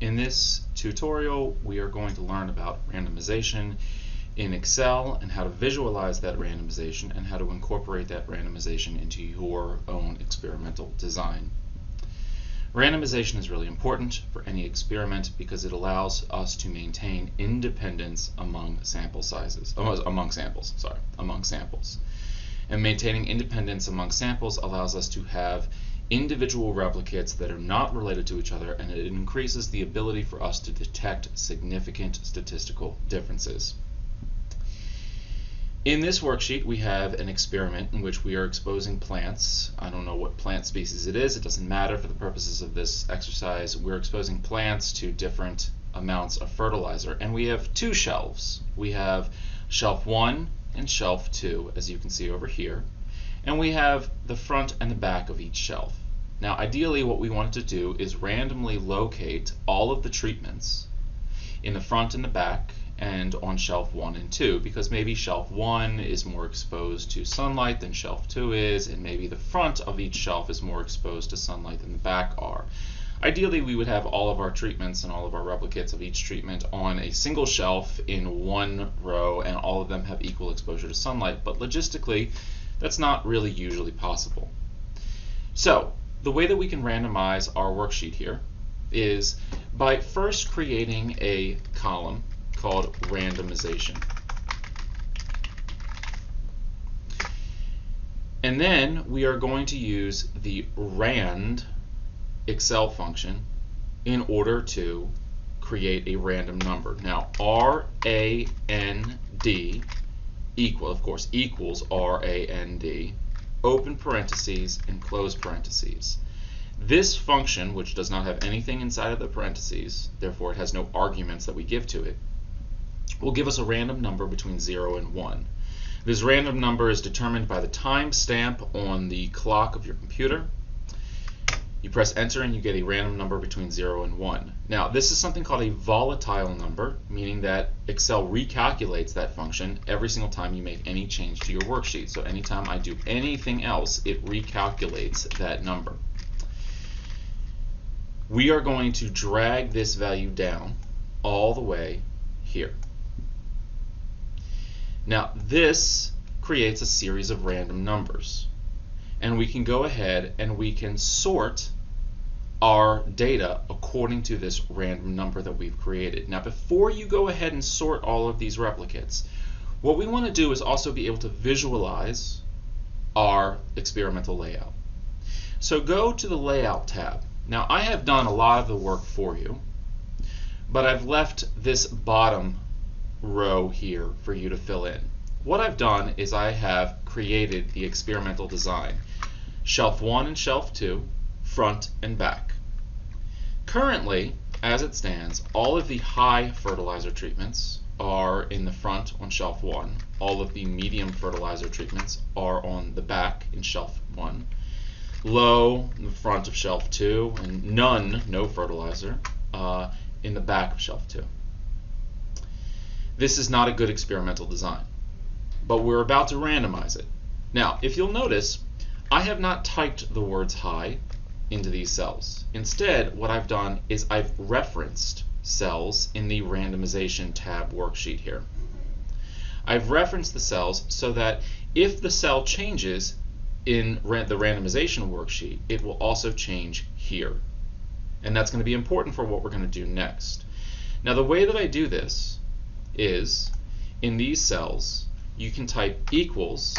In this tutorial, we are going to learn about randomization in Excel and how to visualize that randomization and how to incorporate that randomization into your own experimental design. Randomization is really important for any experiment because it allows us to maintain independence among samples. And maintaining independence among samples allows us to have individual replicates that are not related to each other, and it increases the ability for us to detect significant statistical differences. In this worksheet, we have an experiment in which we are exposing plants. I don't know what plant species it is. It doesn't matter for the purposes of this exercise. We're exposing plants to different amounts of fertilizer, and we have two shelves. We have shelf 1 and shelf 2, as you can see over here. And we have the front and the back of each shelf. Now, ideally, what we want to do is randomly locate all of the treatments in the front and the back and on shelf 1 and 2, because maybe shelf 1 is more exposed to sunlight than shelf 2 is, and maybe the front of each shelf is more exposed to sunlight than the back are. Ideally, we would have all of our treatments and all of our replicates of each treatment on a single shelf in one row, and all of them have equal exposure to sunlight, but logistically, that's not really usually possible. So, the way that we can randomize our worksheet here is by first creating a column called randomization. And then we are going to use the rand Excel function in order to create a random number. Now, RAND equals RAND, open parentheses and close parentheses. This function, which does not have anything inside of the parentheses, therefore it has no arguments that we give to it, will give us a random number between 0 and 1. This random number is determined by the time stamp on the clock of your computer. You press enter and you get a random number between 0 and 1. Now, this is something called a volatile number, meaning that Excel recalculates that function every single time you make any change to your worksheet. So anytime I do anything else, it recalculates that number. We are going to drag this value down all the way here. Now, this creates a series of random numbers. And we can go ahead and we can sort our data according to this random number that we've created. Now, before you go ahead and sort all of these replicates, what we want to do is also be able to visualize our experimental layout. So go to the Layout tab. Now, I have done a lot of the work for you, but I've left this bottom row here for you to fill in. What I've done is I have created the experimental design. Shelf 1 and shelf 2, front and back. Currently, as it stands, all of the high fertilizer treatments are in the front on shelf 1. All of the medium fertilizer treatments are on the back in shelf 1. Low in the front of shelf 2, and none, no fertilizer, in the back of shelf 2. This is not a good experimental design, but we're about to randomize it. Now, if you'll notice, I have not typed the words high into these cells. Instead, what I've done is I've referenced cells in the randomization tab worksheet here. I've referenced the cells so that if the cell changes in the randomization worksheet, it will also change here. And that's going to be important for what we're going to do next. Now, the way that I do this is in these cells, you can type equals,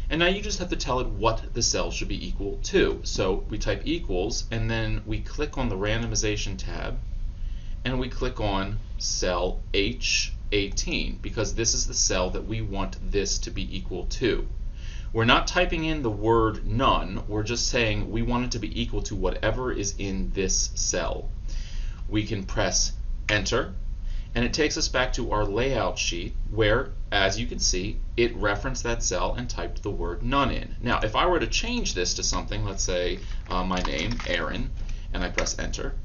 and now you just have to tell it what the cell should be equal to. So we type equals, and then we click on the randomization tab, and we click on cell H18, because this is the cell that we want this to be equal to. We're not typing in the word none, we're just saying we want it to be equal to whatever is in this cell. We can press enter, and it takes us back to our layout sheet where, as you can see, it referenced that cell and typed the word none in. Now, if I were to change this to something, let's say my name, Aaron, and I press enter,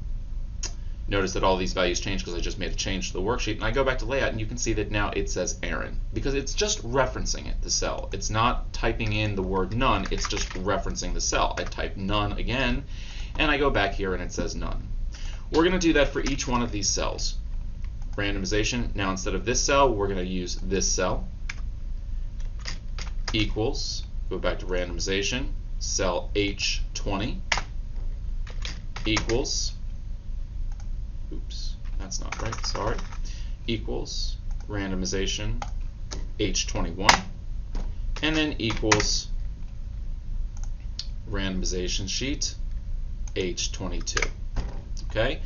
notice that all these values change because I just made a change to the worksheet, and I go back to layout and you can see that now it says Aaron because it's just referencing it, the cell. It's not typing in the word none, it's just referencing the cell. I type none again and I go back here and it says none. We're going to do that for each one of these cells. Randomization, now instead of this cell, we're going to use this cell, equals, go back to randomization, cell H20, equals, oops, that's not right, sorry, equals randomization H21, and then equals randomization sheet H22. Okay?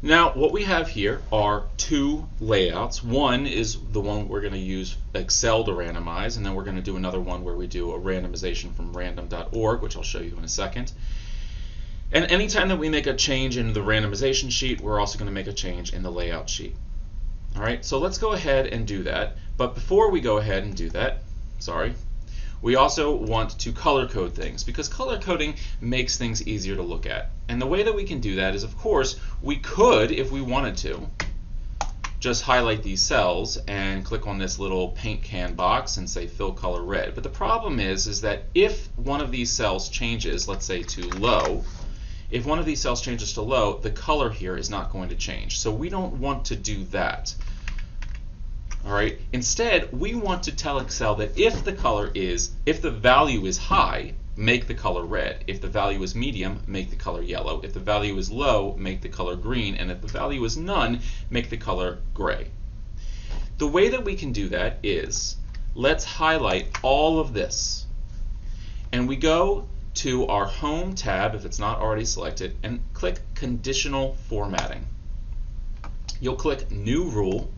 Now, what we have here are two layouts. One is the one we're going to use Excel to randomize, and then we're going to do another one where we do a randomization from random.org, which I'll show you in a second. And anytime that we make a change in the randomization sheet, we're also going to make a change in the layout sheet. All right, so let's go ahead and do that. But before we go ahead and do that, we also want to color code things, because color coding makes things easier to look at. And the way that we can do that is, of course, we could, if we wanted to, just highlight these cells and click on this little paint can box and say fill color red. But the problem is that if one of these cells changes, let's say to low, if one of these cells changes to low, the color here is not going to change. So we don't want to do that. All right. Instead, we want to tell Excel that if the value is high, make the color red. If the value is medium, make the color yellow. If the value is low, make the color green. And if the value is none, make the color gray. The way that we can do that is, let's highlight all of this. And we go to our Home tab, if it's not already selected, and click Conditional Formatting. You'll click New Rule.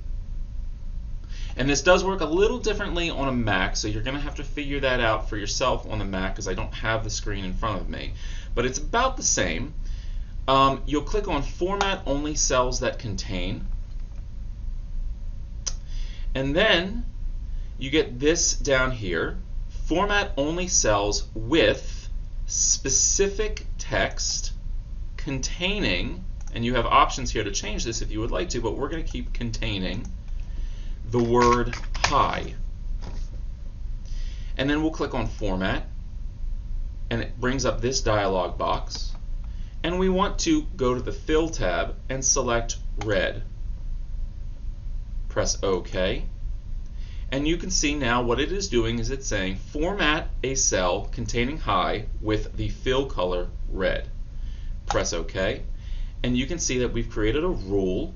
And this does work a little differently on a Mac, so you're going to have to figure that out for yourself on the Mac, because I don't have the screen in front of me. But it's about the same. You'll click on Format Only Cells That Contain. And then you get this down here, Format Only Cells with specific text containing, and you have options here to change this if you would like to, but we're going to keep containing the word high. And then we'll click on Format, and it brings up this dialog box. And we want to go to the Fill tab and select red. Press OK. And you can see now what it is doing is it's saying format a cell containing high with the fill color red. Press OK. And you can see that we've created a rule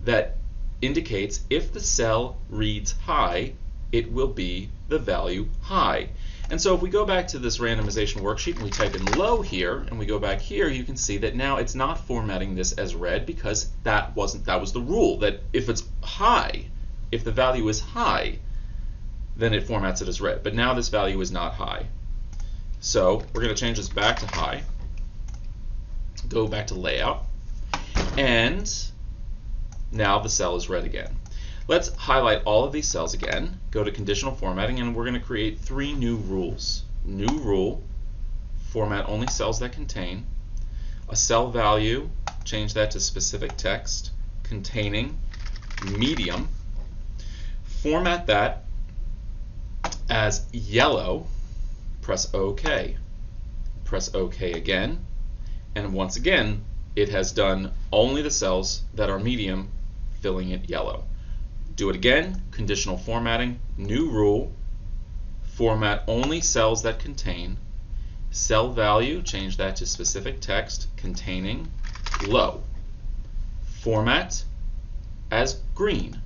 that indicates if the cell reads high, it will be the value high. And so if we go back to this randomization worksheet and we type in low here, and we go back here, you can see that now it's not formatting this as red, because that was the rule, that if it's high, if the value is high, then it formats it as red. But now this value is not high. So we're going to change this back to high, go back to layout, and now the cell is red again. Let's highlight all of these cells again, go to conditional formatting, and we're going to create 3 new rules. New rule, format only cells that contain. A cell value, change that to specific text containing medium. Format that as yellow. Press OK. Press OK again. And once again, it has done only the cells that are medium, filling it yellow. Do it again, conditional formatting, new rule, format only cells that contain, cell value, change that to specific text containing low. Format as green.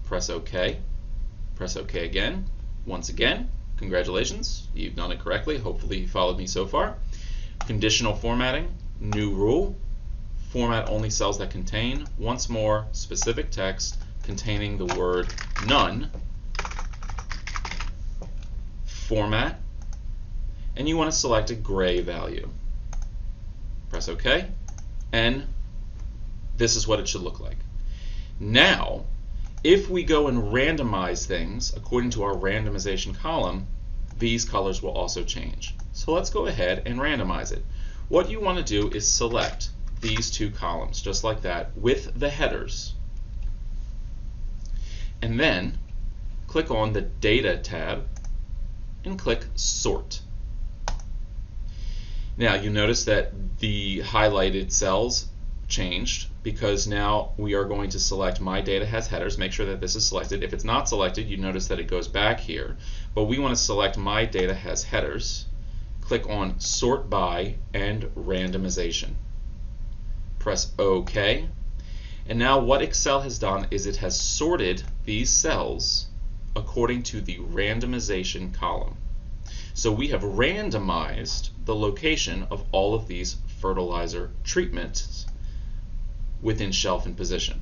Press OK. Press OK again. Once again, congratulations, you've done it correctly. Hopefully you followed me so far. Conditional formatting, new rule, format only cells that contain, once more, specific text containing the word none. Format, and you want to select a gray value. Press OK, and this is what it should look like. Now, if we go and randomize things according to our randomization column, these colors will also change. So let's go ahead and randomize it. What you want to do is select these 2 columns, just like that, with the headers. And then click on the Data tab and click Sort. Now you notice that the highlighted cells changed because now we are going to select my data has headers, make sure that this is selected. If it's not selected, you notice that it goes back here, but we want to select my data has headers. Click on sort by and randomization. Press OK. And now what Excel has done is it has sorted these cells according to the randomization column. So we have randomized the location of all of these fertilizer treatments within shelf and position.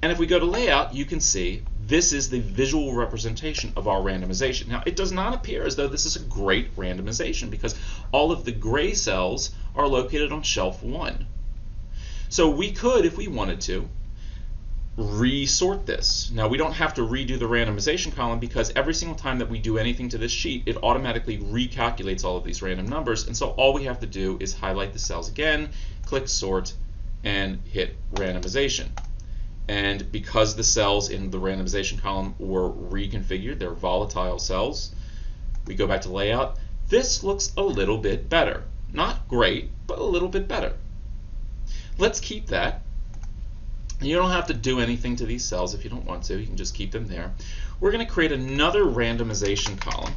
And if we go to layout, you can see this is the visual representation of our randomization. Now, it does not appear as though this is a great randomization because all of the gray cells are located on shelf 1. So we could, if we wanted to, resort this. Now, we don't have to redo the randomization column because every single time that we do anything to this sheet, it automatically recalculates all of these random numbers. And so all we have to do is highlight the cells again, click sort, and hit randomization. And because the cells in the randomization column were reconfigured, they're volatile cells, we go back to layout. This looks a little bit better. Not great, but a little bit better. Let's keep that. You don't have to do anything to these cells if you don't want to. You can just keep them there. We're going to create another randomization column.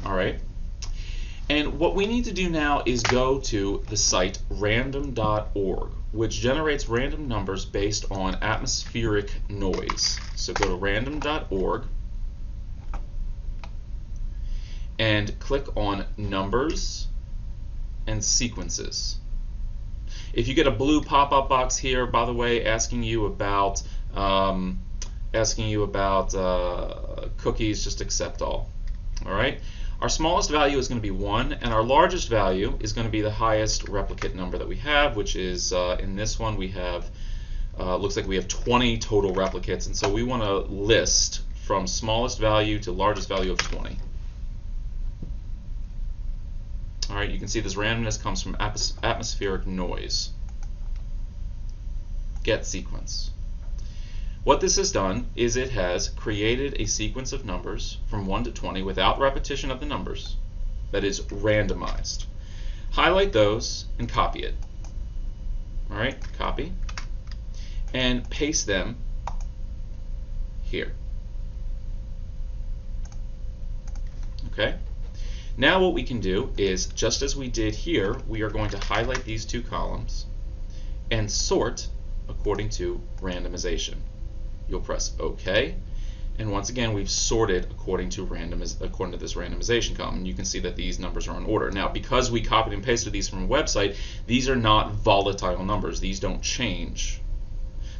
All right. And what we need to do now is go to the site random.org, which generates random numbers based on atmospheric noise. So go to random.org and click on Numbers and Sequences. If you get a blue pop-up box here, by the way, asking you about cookies, just accept all. All right. Our smallest value is going to be 1, and our largest value is going to be the highest replicate number that we have, which is in this one we have looks like we have 20 total replicates, and so we want to list from smallest value to largest value of 20. All right, you can see this randomness comes from atmospheric noise. Get sequence. What this has done is it has created a sequence of numbers from 1 to 20 without repetition of the numbers that is randomized. Highlight those and copy it. All right, copy and paste them here. Okay. Now what we can do is, just as we did here, we are going to highlight these two columns and sort according to randomization. You'll press OK, and once again we've sorted according to this randomization column. And you can see that these numbers are in order. Now, because we copied and pasted these from a website, these are not volatile numbers. These don't change.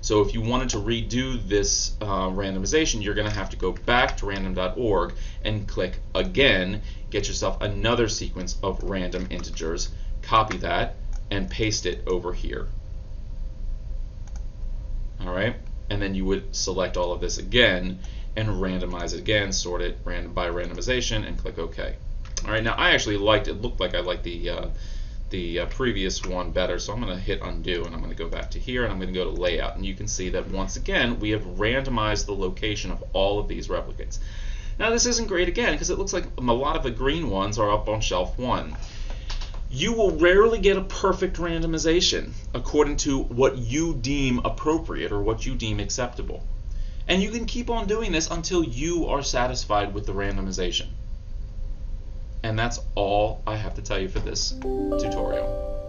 So if you wanted to redo this randomization, you're going to have to go back to random.org and click again, get yourself another sequence of random integers, copy that, and paste it over here. All right, and then you would select all of this again and randomize it again, sort it by randomization, and click OK. All right, now I actually liked it. Looked like I liked the previous one better, so I'm going to hit undo, and I'm going to go back to here, and I'm going to go to layout, and you can see that once again we have randomized the location of all of these replicates. Now this isn't great again because it looks like a lot of the green ones are up on shelf 1. You will rarely get a perfect randomization according to what you deem appropriate or what you deem acceptable. And you can keep on doing this until you are satisfied with the randomization. And that's all I have to tell you for this tutorial.